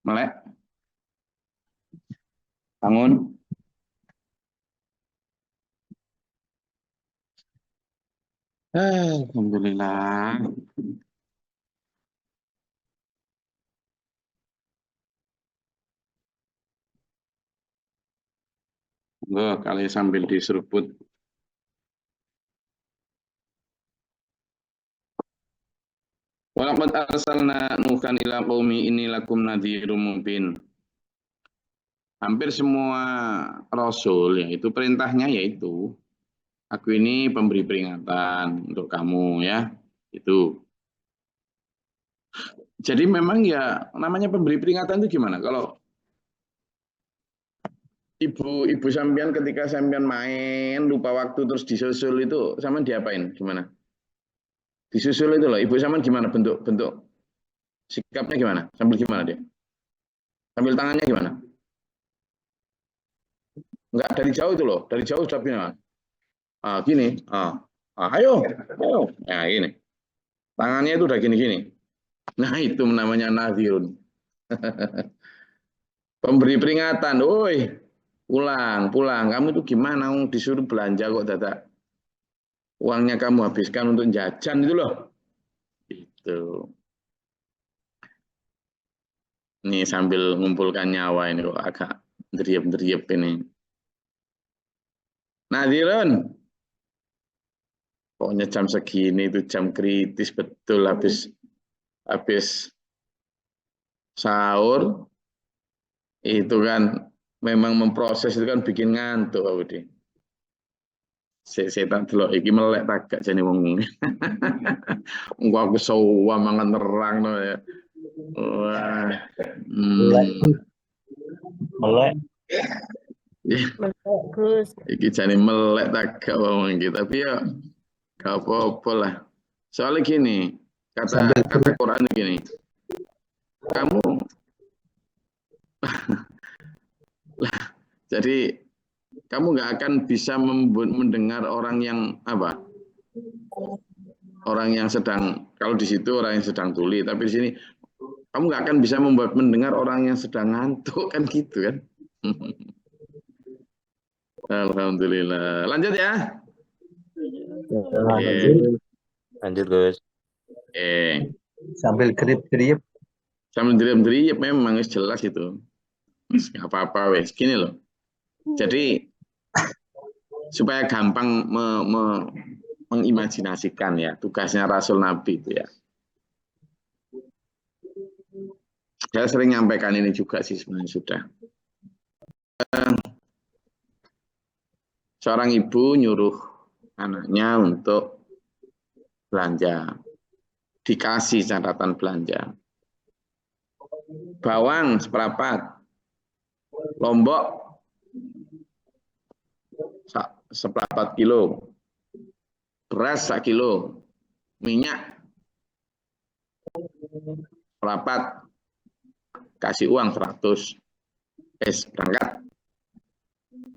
Melek. Bangun. Alhamdulillah. Loh, kali sambil diseruput. Walaqad arsalna Nuhan ila qaumi inni lakum nadhirum mubin. Hampir semua rasul yaitu perintahnya yaitu aku ini pemberi peringatan untuk kamu ya. Itu. Jadi memang ya namanya pemberi peringatan itu gimana? Kalau ibu sampean ketika sampean main lupa waktu terus disusul itu sampean diapain? Gimana? Disusul itu loh, ibu sampean gimana bentuk sikapnya gimana? Sambil gimana dia? Sambil tangannya gimana? Enggak dari jauh itu loh, dari jauh sudah gimana? Gini, ayo, nah gini. Tangannya itu udah gini-gini. Nah itu namanya nadhirun. Pemberi peringatan, woi, pulang. Kamu itu gimana? Disuruh belanja kok dadak. Uangnya kamu habiskan untuk jajan itu loh. Itu. Ini sambil mengumpulkan nyawa ini kok agak deriep-deriep ini. Nadhirun. Pokoknya jam segini itu jam kritis betul habis sahur itu kan memang memproses itu kan bikin ngantuk Pak Budi. Saya tak delok iki melek tak gak jane wong. Engko aku sowa mangan terang no ya. Wah. Melek. Gus. Iki jane melek tak gak wong iki tapi ya gak apa-apa lah. Soalnya gini, kata Quran gini. Kamu jadi kamu nggak akan bisa mendengar orang yang apa? Orang yang sedang, kalau di situ orang yang sedang tuli, tapi di sini kamu nggak akan bisa mendengar orang yang sedang ngantuk kan gitu kan? Alhamdulillah. Lanjut ya. Lanjut Gus. Sambil gerip-gerip. Sambil gerip-gerip memang jelas itu. Nggak apa-apa wes. Gini loh. Jadi supaya gampang mengimajinasikan ya tugasnya Rasul Nabi itu ya. Saya sering nyampaikan ini juga sih sebenarnya sudah. Seorang ibu nyuruh anaknya untuk belanja. Dikasih catatan belanja. Bawang seperempat. Lombok seperempat kilo. Beras 1 kilo. Minyak seperempat. Kasih uang 100.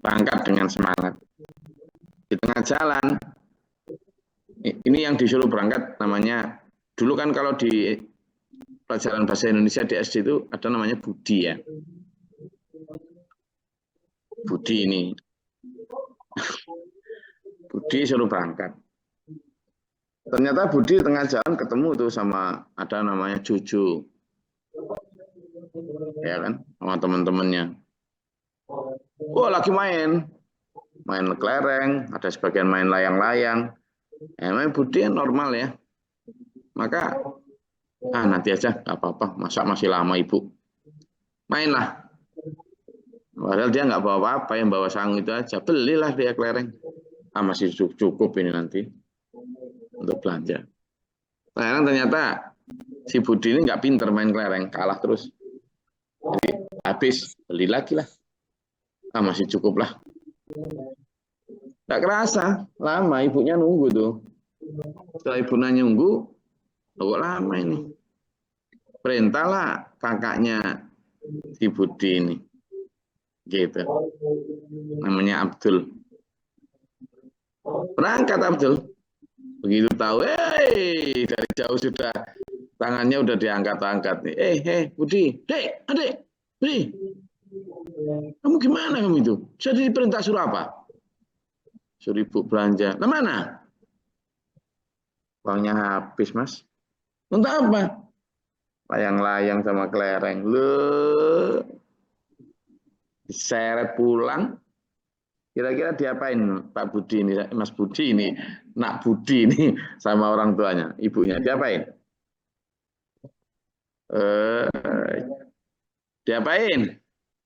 Berangkat dengan semangat. Di tengah jalan, ini yang disuruh berangkat namanya, dulu kan kalau di pelajaran bahasa Indonesia di SD itu ada namanya Budi ya. Budi ini. Budi suruh berangkat. Ternyata Budi di tengah jalan ketemu tuh sama ada namanya Jojo. Ya kan, sama teman-temannya. Oh, lagi main kelereng, ada sebagian main layang-layang. Main Budi normal ya. Maka nanti aja, nggak apa-apa. Masa masih lama ibu. Mainlah. Padahal dia nggak bawa apa-apa, yang bawa sangu itu aja. Belilah dia kelereng. Masih cukup ini nanti untuk belanja. Ternyata si Budi ini nggak pinter main kelereng, kalah terus. Jadi habis, beli lagi lah. Masih cukup lah. Nggak kerasa, lama ibunya nunggu tuh. Setelah ibunya nunggu, kok lama ini. Perintahlah kakaknya si Budi ini. Gitu. Namanya Abdul. Berangkat Abdul. Begitu tahu, dari jauh sudah Tangannya udah diangkat-angkat nih. Budi, Dek, Adik, Budi, kamu gimana kamu itu? Saya diperintah suruh apa? Suruh ibu belanja. Nah mana? Uangnya habis, Mas. Untuk apa? Layang-layang sama kelereng. Loh, diseret pulang. Kira-kira diapain Pak Budi ini, Mas Budi ini, Nak Budi ini sama orang tuanya, ibunya diapain? Diapain?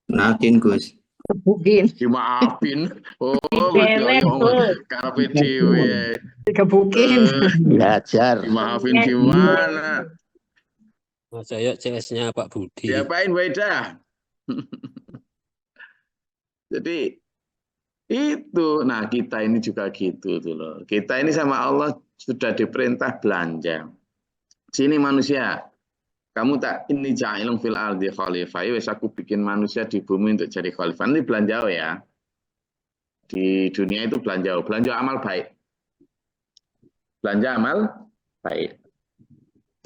Nakin Gus. Gebukin. Dimaafin. Oh, berarti Dikeler, Gus. karepe dhewe. Digebukin. Belajar. Dimaafin gimana? Saya CS-nya Pak Budi. Diapain Weda? Jadi itu, nah kita ini juga gitu tuh loh. Kita ini sama Allah sudah diperintah belanja. Sini manusia, kamu tak ini ja'ilun fil ardi khalifah. Wes aku bikin manusia di bumi untuk jadi khalifah. Ini belanja ya. Di dunia itu belanja amal baik. Belanja amal baik.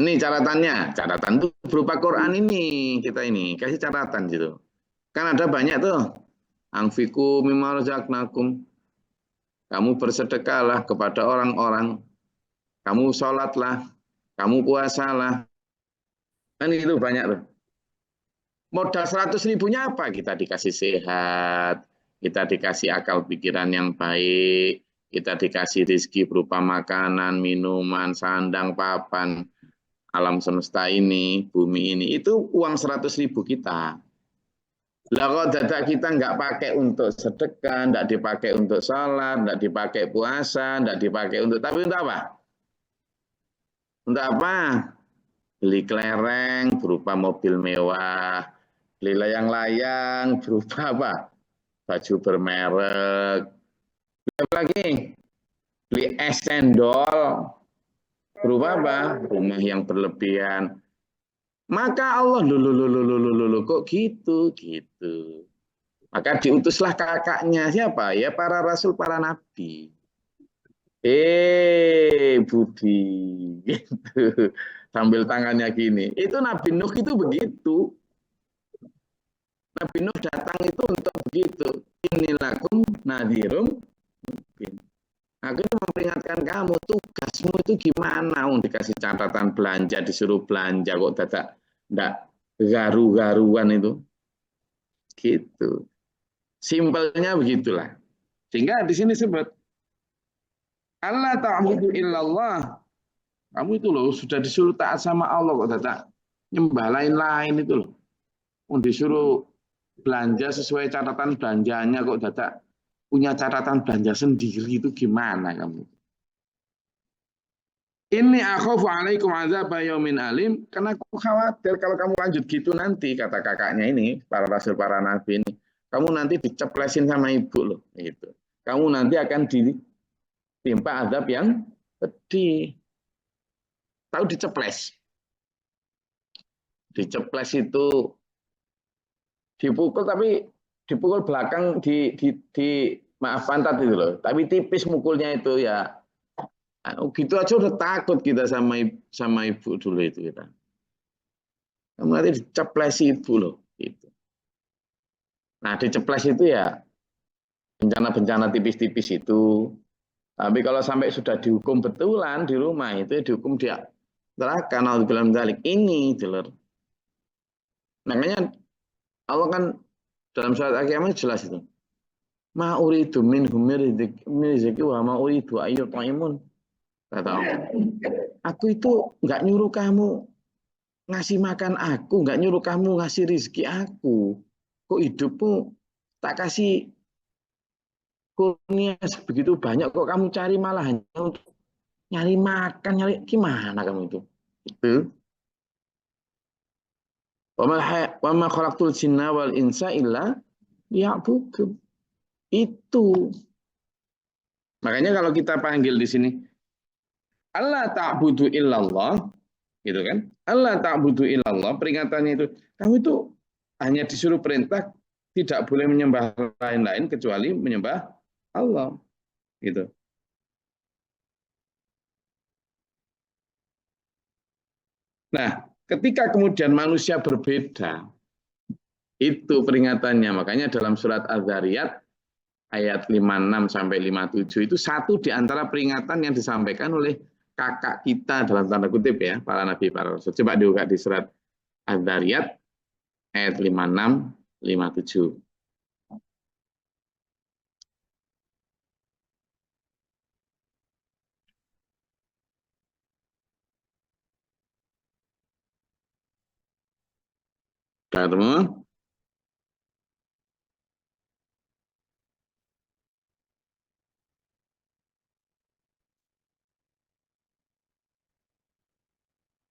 Ini catatannya, catatan itu berupa Quran ini, kita ini kasih catatan gitu. Kan ada banyak tuh. Anfiku mimma razaqnakum. Kamu bersedekahlah kepada orang-orang. Kamu sholatlah, kamu puasalah. Kan itu banyak tuh. Modal 100.000-nya apa? Kita dikasih sehat, kita dikasih akal pikiran yang baik, kita dikasih rezeki berupa makanan, minuman, sandang, papan, alam semesta ini, bumi ini. Itu uang 100.000 kita. Lah kalau data kita nggak pakai untuk sedekah, nggak dipakai untuk sholat, nggak dipakai puasa, nggak dipakai untuk, tapi untuk apa? Untuk apa? Beli kelereng berupa mobil mewah, beli layang-layang berupa apa? Baju bermerek. Beli apa lagi? Beli es cendol berupa apa? Rumah yang berlebihan. Maka Allah, kok gitu? Maka diutuslah kakaknya, siapa? Ya para rasul, para nabi. Budi, gitu. Sambil tangannya gini. Itu Nabi Nuh itu begitu. Nabi Nuh datang itu untuk begitu. Inilakum nadhirum mubin. Aku memperingatkan kamu, tugasmu itu gimana? Dikasih catatan belanja, disuruh belanja kok tidak garu-garuan itu. Gitu. Simpelnya begitulah. Sehingga di sini sebut Allah ta'budu illallah. Kamu itu loh sudah disuruh taat sama Allah kok tidak nyembah lain-lain itu loh. Disuruh belanja sesuai catatan belanjanya kok tidak punya catatan belanja sendiri, itu gimana kamu? Ini akhafu alaikum azab yaumin alim, karena aku khawatir kalau kamu lanjut gitu nanti, kata kakaknya ini, para rasul, para nabi ini, kamu nanti diceplesin sama ibu loh, gitu. Kamu nanti akan ditimpa azab yang pedih. Tahu diceples? Diceples itu dipukul, tapi dipukul belakang maaf pantat itu loh, tapi tipis mukulnya itu ya. Gitu aja udah takut kita sama ibu dulu itu kita. Kamu nanti diceplesi ibu loh, gitu. Nah diceples itu ya bencana-bencana tipis-tipis itu. Tapi kalau sampai sudah dihukum betulan di rumah itu dihukum dia neraka. Naudzubillah min dzalik. Ini jelas. Makanya Allah kan dalam surat Al-Qiyamah jelas itu. Ma uridu minhum min rizqi wa ma uridu ayyut'imun. Kata Allah. Aku itu enggak nyuruh kamu ngasih makan aku, enggak nyuruh kamu ngasih rezeki aku. Kok hidupmu tak kasih kurnia begitu banyak, kok kamu cari malah hanya untuk nyari makan, nyari gimana kamu itu? Itu. Wa ma khalaqtul jinna wal insa illa liya'budun. Itu. Makanya kalau kita panggil di sini Allah ta'budu illallah, gitu kan? Allah ta'budu illallah, peringatannya itu, kamu itu hanya disuruh perintah tidak boleh menyembah lain-lain kecuali menyembah Allah, gitu. Nah, ketika kemudian manusia berbeda, itu peringatannya. Makanya dalam surat Az-Zariyat ayat 56 sampai 57 itu satu di antara peringatan yang disampaikan oleh kakak kita dalam tanda kutip ya, para nabi, para rasul. Coba dibuka di surat Az-Zariyat ayat 56 57. Sudah ketemu?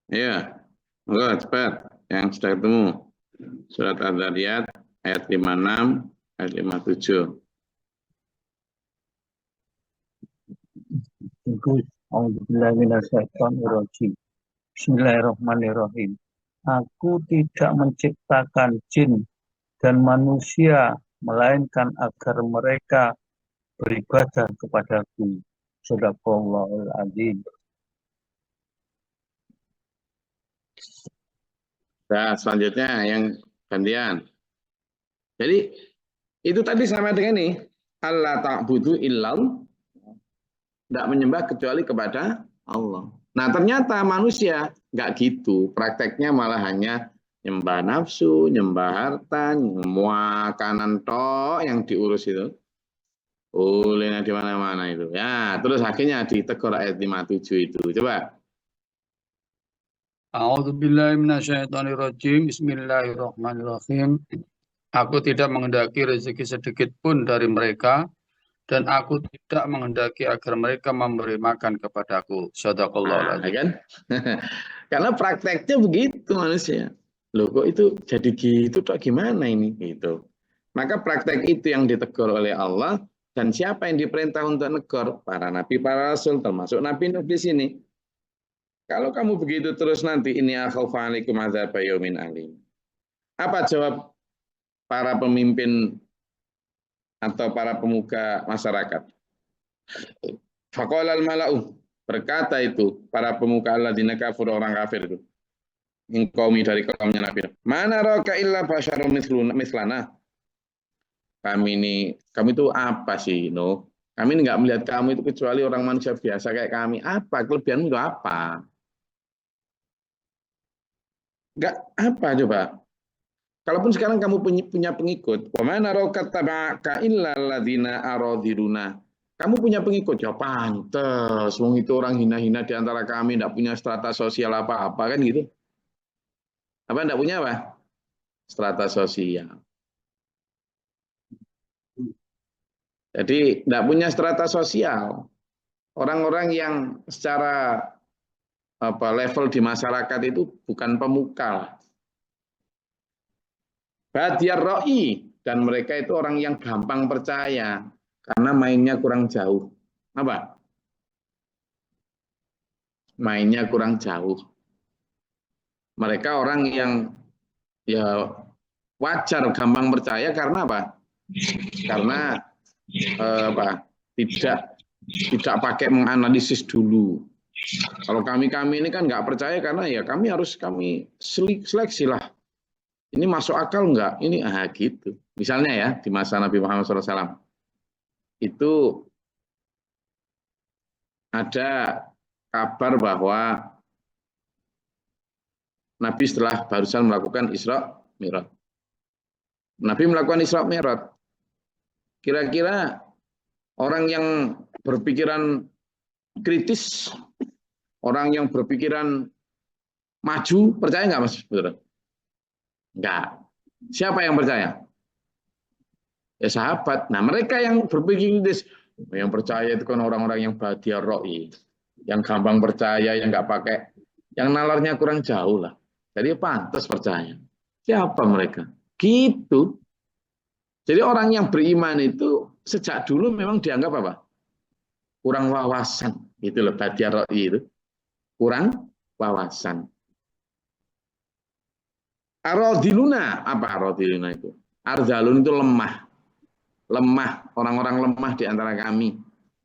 Ya, enggak cepat. Yang sudah ketemu. Surat Az-Zariyat ayat 56 ayat 57. Bismillahirrahmanirrahim. Aku tidak menciptakan jin dan manusia, melainkan agar mereka beribadah kepadaku. Shadaqallahul Azim. Nah, selanjutnya yang gantian. Jadi itu tadi sama dengan nih. Allah ta'budu illal, tidak menyembah kecuali kepada Allah. Nah ternyata manusia nggak gitu. Prakteknya malah hanya nyembah nafsu, nyembah harta, semua kanan toh yang diurus itu. Boleh di mana-mana itu. Ya, terus akhirnya ditegur ayat 57 itu. Coba. A'udzubillahiminasyaitonirrajim. Bismillahirrahmanirrahim. Aku tidak menghendaki rezeki sedikit pun dari mereka, dan aku tidak menghendaki agar mereka memberi makan kepadaku. Shadaqallahul Nah, Azim. kan? Karena prakteknya begitu manusia. Loh kok itu jadi gitu, kok gimana ini? Gitu. Maka praktek itu yang ditegur oleh Allah, dan siapa yang diperintah untuk negor? Para nabi, para rasul, termasuk Nabi Nuh di sini. Kalau kamu begitu terus nanti, ini akhafu alaikum adzab yaumin alim. Apa jawab para pemimpin atau para pemuka masyarakat? Faqala al-mala'u, berkata itu para pemuka alladzina kafir, orang kafir itu. Qaumi, dari kaumnya Nabi. Mana raka illa basyarun mislana. Kami itu apa sih, Nuh? Kami ini nggak melihat kamu itu kecuali orang manusia biasa kayak kami. Apa kelebihanmu itu apa? Nggak apa coba? Kalaupun sekarang kamu punya pengikut, wa mana raka tabaka illa alladzina aradhiruna. Kamu punya pengikut, ya pantes. Wong itu orang hina-hina di antara kami, nggak punya strata sosial apa-apa kan gitu. Apa enggak punya apa? Strata sosial. Jadi enggak punya strata sosial. Orang-orang yang secara level di masyarakat itu bukan pemuka. Badiyar ro'i, dan mereka itu orang yang gampang percaya karena mainnya kurang jauh. Apa? Mainnya kurang jauh. Mereka orang yang ya wajar gampang percaya karena apa? Karena tidak pakai menganalisis dulu. Kalau kami ini kan nggak percaya karena ya kami seleksi lah. Ini masuk akal nggak? Ini gitu. Misalnya ya di masa Nabi Muhammad SAW itu ada kabar bahwa Nabi setelah barusan melakukan Isra Mi'raj. Nabi melakukan Isra Mi'raj. Kira-kira orang yang berpikiran kritis, orang yang berpikiran maju, percaya nggak Mas? Enggak. Siapa yang percaya? Ya sahabat. Nah mereka yang berpikir kritis, yang percaya itu kan orang-orang yang badiyar ro'i, yang gampang percaya, yang nggak pakai, yang nalarnya kurang jauh lah. Jadi pantas percaya. Siapa mereka? Gitu. Jadi orang yang beriman itu sejak dulu memang dianggap apa? Kurang wawasan. Itu loh, badiyar ro'i itu. Kurang wawasan. Aradhiluna, apa aradhiluna itu? Ardhalun itu lemah. Lemah, orang-orang lemah di antara kami.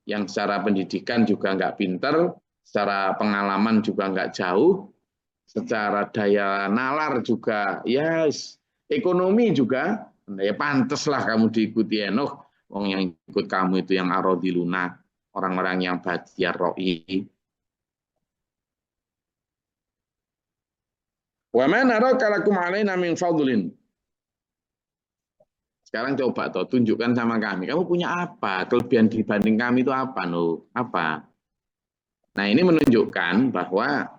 Yang secara pendidikan juga nggak pinter, secara pengalaman juga nggak jauh. secara daya nalar juga, ya ekonomi juga, ya pantaslah kamu diikuti Enoch. Wong yang ikut kamu itu yang arodiluna, orang-orang yang badiar ro'i. Wa ma naraka lakum alaina min fadlin. Sekarang coba toh tunjukkan sama kami. Kamu punya apa? Kelebihan dibanding kami itu apa, no? Apa? Nah, ini menunjukkan bahwa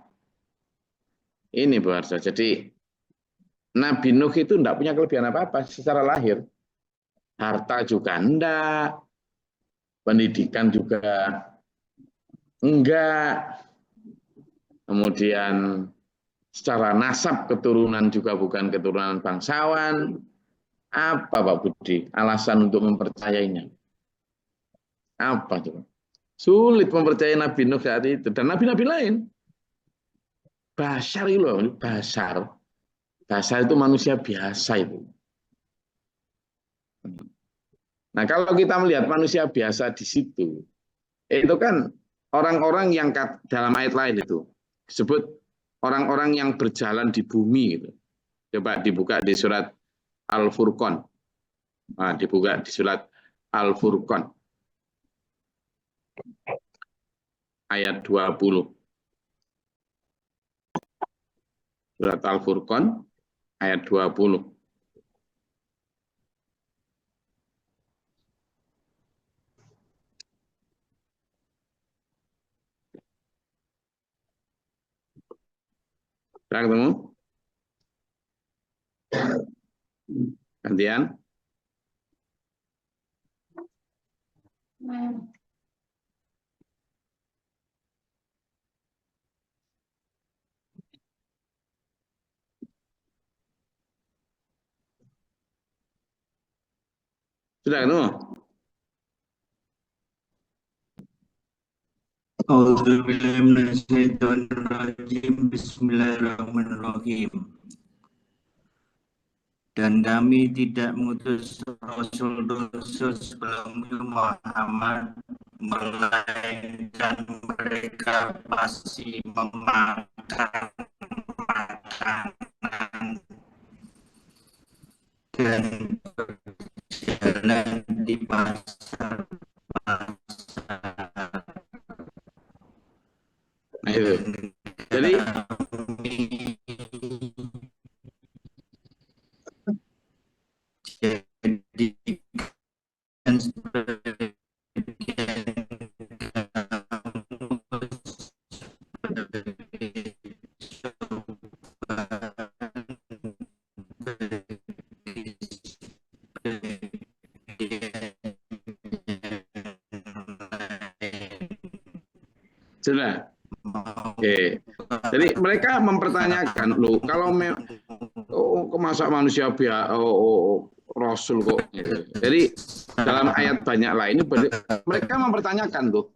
ini Bawarsa. Jadi Nabi Nuh itu tidak punya kelebihan apa-apa secara lahir. Harta juga enggak. Pendidikan juga enggak. Kemudian secara nasab keturunan juga bukan keturunan bangsawan. Apa Pak Budi alasan untuk mempercayainya? Apa coba? Sulit mempercayai Nabi Nuh saat itu dan nabi-nabi lain. Basar itu loh, basar. Basar itu manusia biasa itu. Nah, kalau kita melihat manusia biasa di situ, itu kan orang-orang yang dalam ayat lain itu disebut orang-orang yang berjalan di bumi gitu. Coba dibuka di surat Al-Furqan. Nah, dibuka di surat Al-Furqan. Ayat 20. Surat Al-Furqan ayat 20. Sudah ketemu? Gantian. Sudah ketemu? Bismillahirrahmanirrahim. Dan kami tidak mengutus Rasul-Rasul sebelum Muhammad, melainkan mereka pasti memakan makanan dan berjalan di pasar. Nah itu. Jadi sudah. Oke. Jadi mereka mempertanyakan, loh, kalau masa manusia Rasul kok. Gitu. Jadi dalam ayat banyak lain mereka mempertanyakan tuh.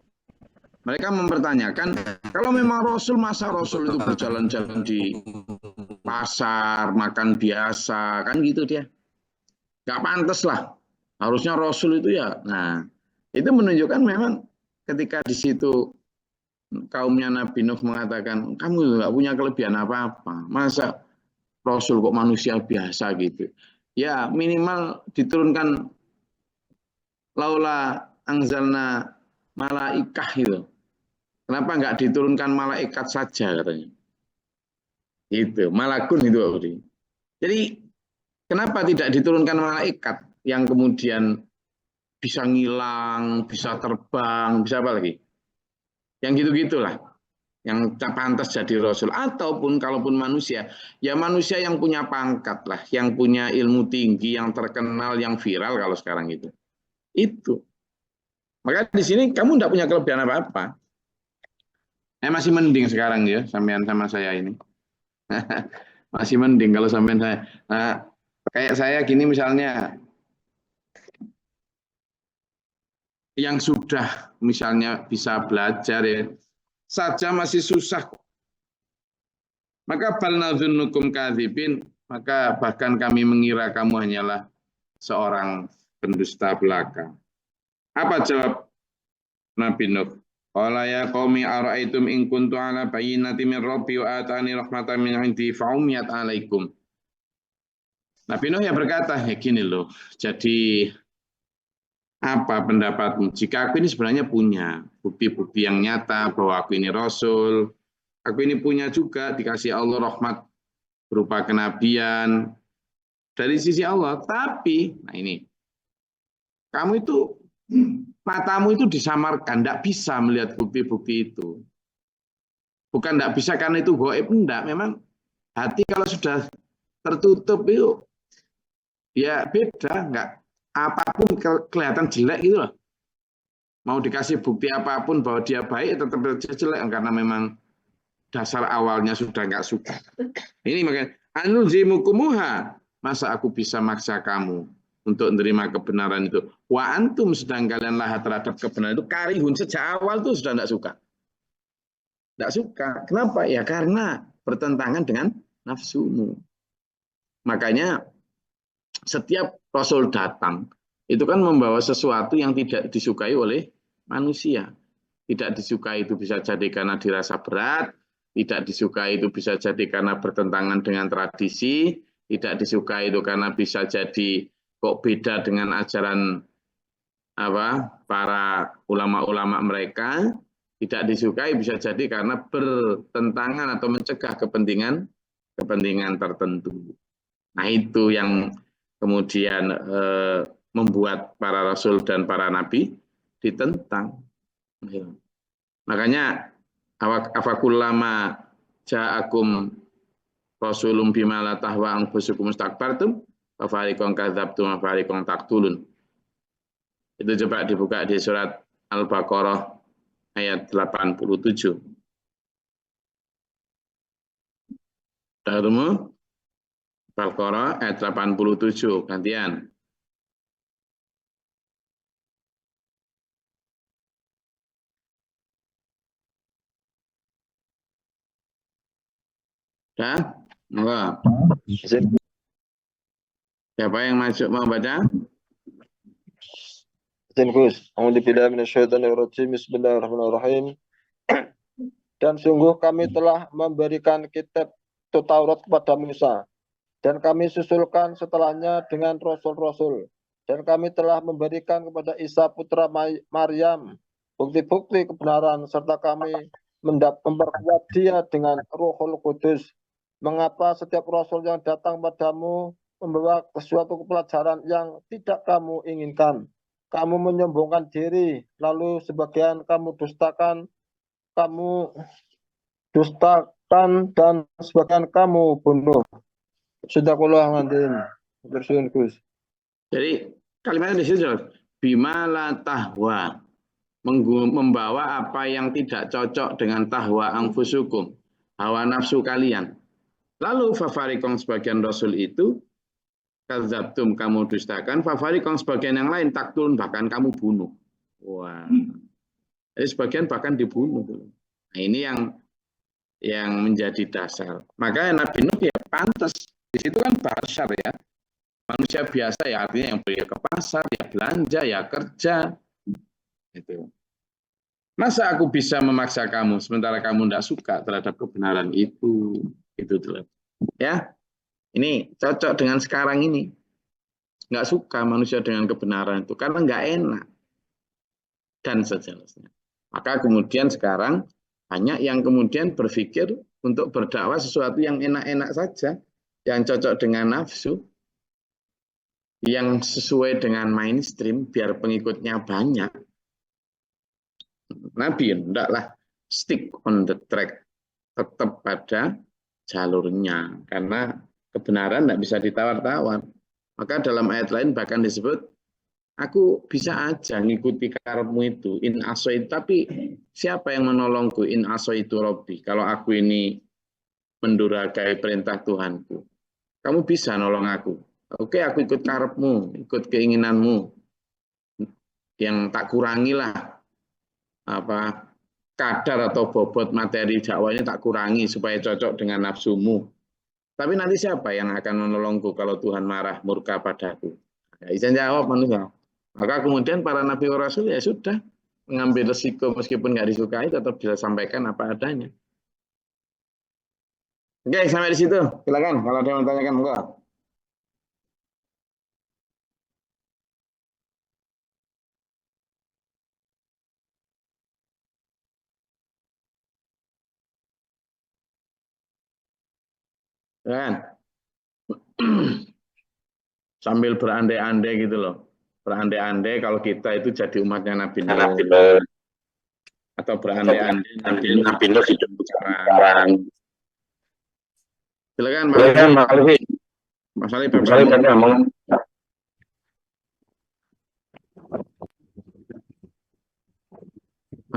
Mereka mempertanyakan, kalau memang Rasul, masa Rasul itu berjalan-jalan di pasar, makan biasa, kan gitu dia. Gak pantas lah. Harusnya Rasul itu ya. Nah, itu menunjukkan memang ketika di situ kaumnya Nabi Nuh mengatakan, kamu nggak punya kelebihan apa-apa. Masa Rasul kok manusia biasa gitu. Ya minimal diturunkan laula angzalna malaikah gitu. Kenapa nggak diturunkan malaikat saja katanya. Gitu, malakun itu Pak Budi. Jadi kenapa tidak diturunkan malaikat yang kemudian bisa ngilang, bisa terbang, bisa apa lagi? Yang gitu-gitulah, yang pantas jadi Rasul. Ataupun kalaupun manusia, ya manusia yang punya pangkat lah, yang punya ilmu tinggi, yang terkenal, yang viral kalau sekarang itu. Itu. Maka di sini kamu tidak punya kelebihan apa-apa. Masih mending sekarang ya, sampean sama saya ini. Masih mending kalau sampean saya. Nah, kayak saya gini misalnya, yang sudah misalnya bisa belajar ya saja masih susah, maka bal nadzunukum kadzibin, maka bahkan kami mengira kamu hanyalah seorang pendusta belaka. Apa jawab Nabi Nuh? Qala ya qaumi ara'aitum in kuntu ala bayyinati min rabbi wa atani rahmatan min 'indi fa umiyat 'alaikum. Nabi Nuh ya berkata, ya gini loh, jadi apa pendapatmu? Jika aku ini sebenarnya punya bukti-bukti yang nyata bahwa aku ini Rasul, aku ini punya juga dikasih Allah rahmat berupa kenabian dari sisi Allah. Tapi, nah ini, kamu itu, matamu itu disamarkan, tidak bisa melihat bukti-bukti itu. Bukan tidak bisa karena itu gaib, enggak. Memang hati kalau sudah tertutup itu, ya beda, enggak. Apapun kelihatan jelek gitu loh. Mau dikasih bukti apapun bahwa dia baik, tetap jelek karena memang dasar awalnya sudah enggak suka. Ini makanya anulzimukumuha, masa aku bisa maksa kamu untuk menerima kebenaran itu. Wa antum, sedang kalian lahat terhadap kebenaran itu karihun, sejak awal tuh sudah enggak suka. Enggak suka. Kenapa? Ya karena bertentangan dengan nafsumu. Makanya setiap Rasul datang, itu kan membawa sesuatu yang tidak disukai oleh manusia. Tidak disukai itu bisa jadi karena dirasa berat, tidak disukai itu bisa jadi karena bertentangan dengan tradisi, tidak disukai itu karena bisa jadi kok beda dengan ajaran para ulama-ulama mereka, tidak disukai bisa jadi karena bertentangan atau mencegah kepentingan tertentu. Nah itu yang kemudian membuat para rasul dan para nabi ditentang. Makanya afakullama ja'akum rasulun bima la tahwa anfusukum mustakbartum fa fariqan kadzabtum wa fariqan taqtulun. Itu coba dibuka di surat Al-Baqarah ayat 87. Darmu Al-Baqarah ayat 87, gantian. Dah? Enggak. Siapa yang masuk mau baca? Gus, A'udzubillahi minasyaitonirrajim. Bismillahirrahmanirrahim. Dan sungguh kami telah memberikan kitab Taurat kepada Musa, dan kami susulkan setelahnya dengan rasul-rasul, dan kami telah memberikan kepada Isa putra Maryam bukti-bukti kebenaran, serta kami memperkuat dia dengan Ruhul Kudus. Mengapa setiap rasul yang datang padamu membawa suatu pelajaran yang tidak kamu inginkan? Kamu menyombongkan diri, lalu sebagian kamu dustakan, dan sebagian kamu bunuh. Sudah kulah ngantin. Bersyukur Gus. Jadi kalimatnya di situ, bima la tahwa, membawa apa yang tidak cocok dengan tahwa anfusukum, hawa nafsu kalian. Lalu fafarikong sebagian rasul itu kadzabtum, kamu dustakan, fafarikong sebagian yang lain taktulun, bahkan kamu bunuh. Wah. Jadi sebagian bahkan dibunuh. Nah, ini yang menjadi dasar. Maka Nabi Nuh ya pantas. Di situ kan basyar ya. Manusia biasa ya, artinya yang pergi ke pasar, ya belanja, ya kerja. Itu. Masa aku bisa memaksa kamu sementara kamu tidak suka terhadap kebenaran itu. Itu ya. Ini cocok dengan sekarang ini. Nggak suka manusia dengan kebenaran itu karena nggak enak. Dan sejenisnya. Maka kemudian sekarang banyak yang kemudian berpikir untuk berdakwah sesuatu yang enak-enak saja, yang cocok dengan nafsu, yang sesuai dengan mainstream biar pengikutnya banyak. Nabi hendaklah stick on the track, tetap pada jalurnya, karena kebenaran tidak bisa ditawar-tawar. Maka dalam ayat lain bahkan disebut, aku bisa aja ngikuti karepmu itu, in asoid, tapi siapa yang menolongku, in asoitu robbi, kalau aku ini mendurhakai perintah Tuhanku. Kamu bisa nolong aku. Oke, aku ikut karepmu, ikut keinginanmu. Yang tak kurangilah kadar atau bobot materi dakwahnya tak kurangi supaya cocok dengan nafsumu. Tapi nanti siapa yang akan menolongku kalau Tuhan marah murka padaku? Ya, izin jawab manusia. Maka kemudian para nabi wa rasul ya sudah, mengambil resiko meskipun nggak disukai, tetap bisa sampaikan apa adanya. Oke, sampai di situ. Silakan kalau ada yang mau tanyakan, enggak. Kan? Sambil berandai-andai gitu loh. Berandai-andai kalau kita itu jadi umatnya Nabi Nuh. Atau berandai-andai Nabi Nuh hidup sekarang. Silakan, Mas Ali. Mas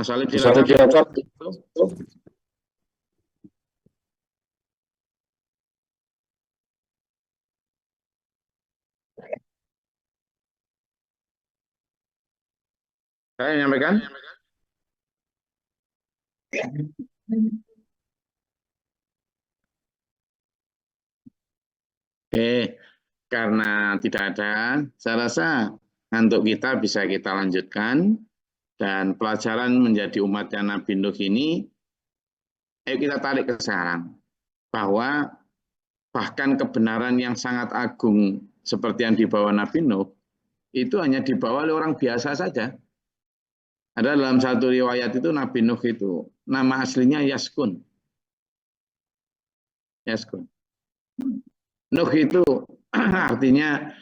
Ali silakan. Saya menyampaikan. Karena tidak ada, saya rasa untuk kita bisa kita lanjutkan, dan pelajaran menjadi umatnya Nabi Nuh ini, ayo kita tarik ke sekarang, bahwa bahkan kebenaran yang sangat agung seperti yang dibawa Nabi Nuh, itu hanya dibawa oleh orang biasa saja. Ada dalam satu riwayat itu Nabi Nuh itu nama aslinya Yaskun. Yaskun. Nuh itu artinya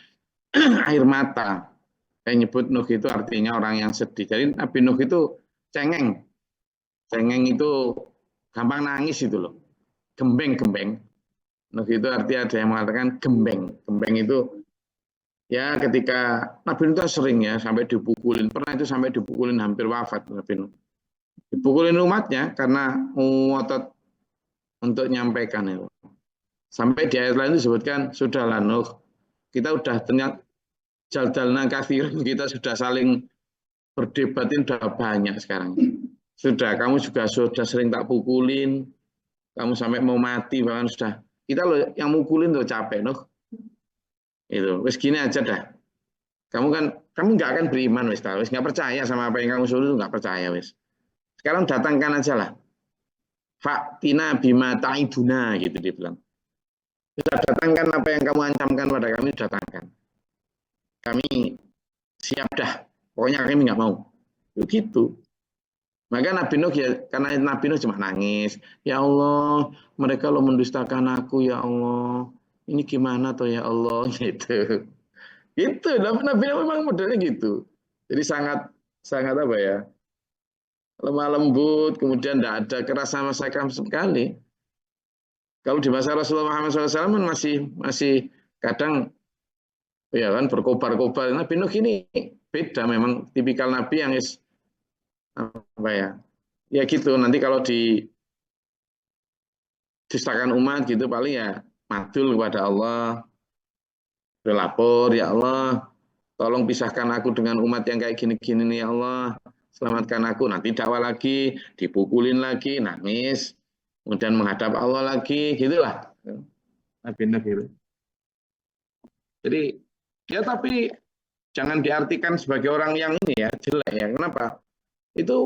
air mata. Saya nyebut Nuh itu artinya orang yang sedih. Jadi Nabi Nuh itu cengeng. Cengeng itu gampang nangis itu loh. Gembeng. Nuh itu artinya ada yang mengatakan gembeng. Gembeng itu ya ketika Nabi Nuh itu sering ya sampai dipukulin. Pernah itu sampai dipukulin hampir wafat Nabi Nuh. Dipukulin umatnya karena ngotot untuk nyampaikan itu. Sampai di ayat lain disebutkan, sudahlah Nuh, kita udah ternyata jaldalna kathir, kita sudah saling berdebatin udah banyak sekarang. Sudah, kamu juga sudah sering tak pukulin, kamu sampai mau mati, bahkan sudah. Kita loh yang mukulin tuh capek Nuh. Itu, wes gini aja dah. Kamu nggak akan beriman wes nggak percaya sama apa yang kamu suruh, nggak percaya wes. Sekarang datangkan aja lah. Faktina bima ta'iduna gitu dia bilang. Sudah datangkan apa yang kamu ancamkan pada kami, datangkan. Kami siap dah. Pokoknya kami nggak mau. Begitu. Maka Nabi Nuh ya, karena Nabi Nuh cuma nangis. Ya Allah, mereka lo mendustakan aku ya Allah. Ini gimana tuh ya Allah gitu. Gitu. Nabi Nuh memang modelnya gitu. Jadi sangat apa ya? Lemah lembut, kemudian tidak ada keras sama sekali. Kalau di masa Rasulullah Muhammad SAW masih kadang ya kan berkobar-kobar. Nabi Nuh ini beda, memang tipikal Nabi yang apa ya? Ya gitu. Nanti kalau didustakan umat gitu paling ya madul kepada Allah, berlapor ya Allah, tolong pisahkan aku dengan umat yang kayak gini-gini nih ya Allah, selamatkan aku. Nanti dakwah lagi, dipukulin lagi, nangis. Kemudian menghadap Allah lagi, gitulah. Nabi Nuh gitu. Jadi ya tapi jangan diartikan sebagai orang yang ini ya jelek ya. Kenapa? Itu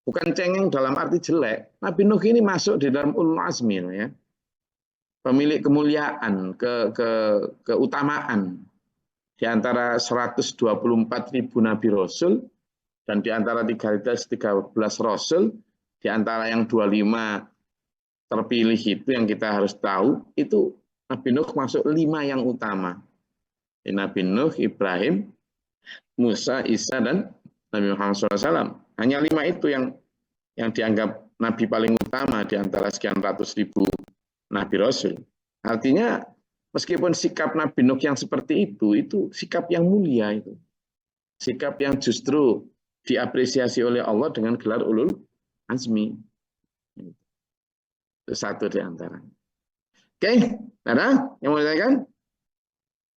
bukan cengeng dalam arti jelek. Nabi Nuh ini masuk di dalam ulul azmi ya. Pemilik kemuliaan, keutamaan di antara 124.000 Nabi Rasul dan di antara 313 Rasul, di antara yang 25 terpilih itu yang kita harus tahu, itu Nabi Nuh masuk 5 yang utama. Nabi Nuh, Ibrahim, Musa, Isa, dan Nabi Muhammad SAW. Hanya 5 itu yang dianggap Nabi paling utama di antara sekian ratus ribu Nabi Rasul. Artinya meskipun sikap Nabi Nuh yang seperti itu sikap yang mulia itu. Sikap yang justru diapresiasi oleh Allah dengan gelar ulul azmi. Itu satu di antara. Oke, ada yang mau ditanyakan?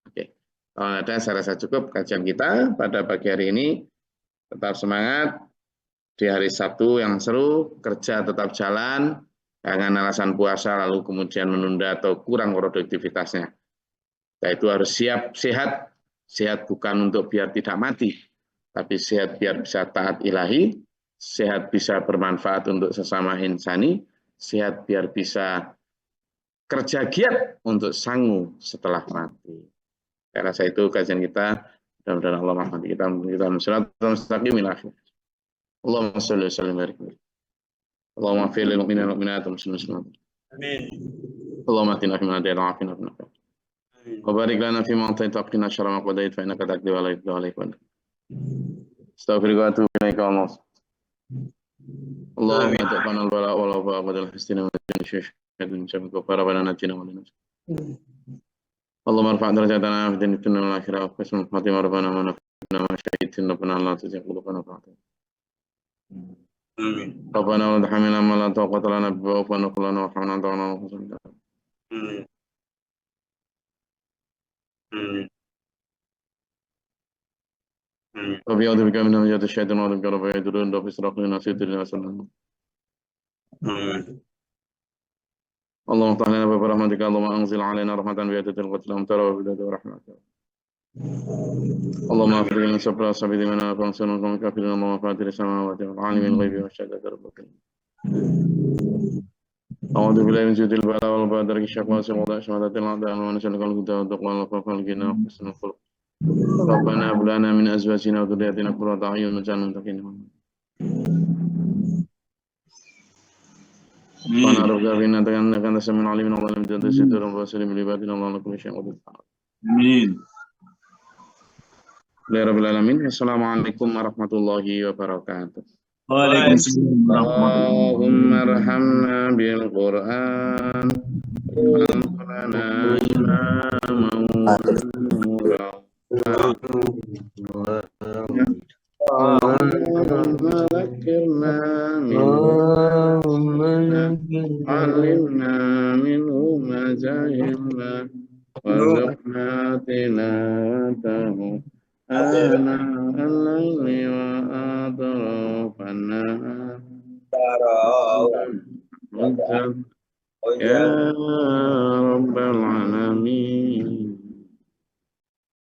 Oke, kalau ada saya rasa cukup kajian kita pada pagi hari ini. Tetap semangat di hari Sabtu yang seru, kerja tetap jalan, jangan alasan puasa lalu kemudian menunda atau kurang produktivitasnya. Kita itu harus siap, sehat bukan untuk biar tidak mati, tapi sehat biar bisa taat ilahi, sehat bisa bermanfaat untuk sesama insani, sehat biar bisa kerja giat untuk sangu setelah mati. Saya rasa itu kajian kita. Mudah-mudahan Allah merahmati kita. Kita musyratan mustaqim ila akhir. Allahumma sholli wa sallim wa barik. Allahumma fil lil mu'minina wal mu'minat wal muslimin. Amin. Allahumma atina fi man hadayta wa afina fi man afayt. Wa barik lana fi ma atayta wa qina sharra ma qadayta fa innaka taqdi wa la yuqda alayka. Astaghfiruka wa atubu ilaika Allah. Allahumma taqabbal al-bala wa la ba'dal histina wa jinni min syarri kafara wa najina wa lana. Allahumma arfa' darajatana fi dunya wal akhirah wa qism khatimah rabbana wa nafina ma syahidin rabbana la tuzigh qulubana ba'da. Amin. Rabbana wa la tahmilna ma la taqata lana bihi wa fa'fu lana wa hamna ta'ala wa khuzna. Amin. Amin. Rabbi a'udzu bika min hamazati syaitan wa bika rabbi yadurun rabbi israqni nasiyatin hasanah. Amin. Allahumma ta'ala bi rahmatika Allahumma anzil 'alaina rahmatan bi yadatil qatl amtara wa bilad wa rahmatika. Allahumma afir lana sabra sabidi mana fansana wa kafirin Allahumma fatir samawati wal 'alimil ghaibi wasyahadati rabbika. A'udzu billahi min syaitanir rajim wal badar syaqwa sawada syahadatil a'da wa nasalul huda wa taqwa wa faqal gina wa husnul khuluq. Rabbana hab lana min azwajina wa dhurriyyatina qurrata a'yun waj'alna lil muttaqina imama. Rabbana rabbana inna innaka antas samiul alim wa lam tadsitur wa salim li ibadina Allahu kulli syai'in qadir. Amin. Rabbil alamin. Assalamualaikum warahmatullahi wabarakatuh. Waalaikumsalam. Allahumma arhamna bil Qur'an wa imaman wa nura. Allahumma dhakkirna alimna minhu ma jahilna warzuqna tilawatahu ana al-layli wa atrafan nahar ya rabbal alamin.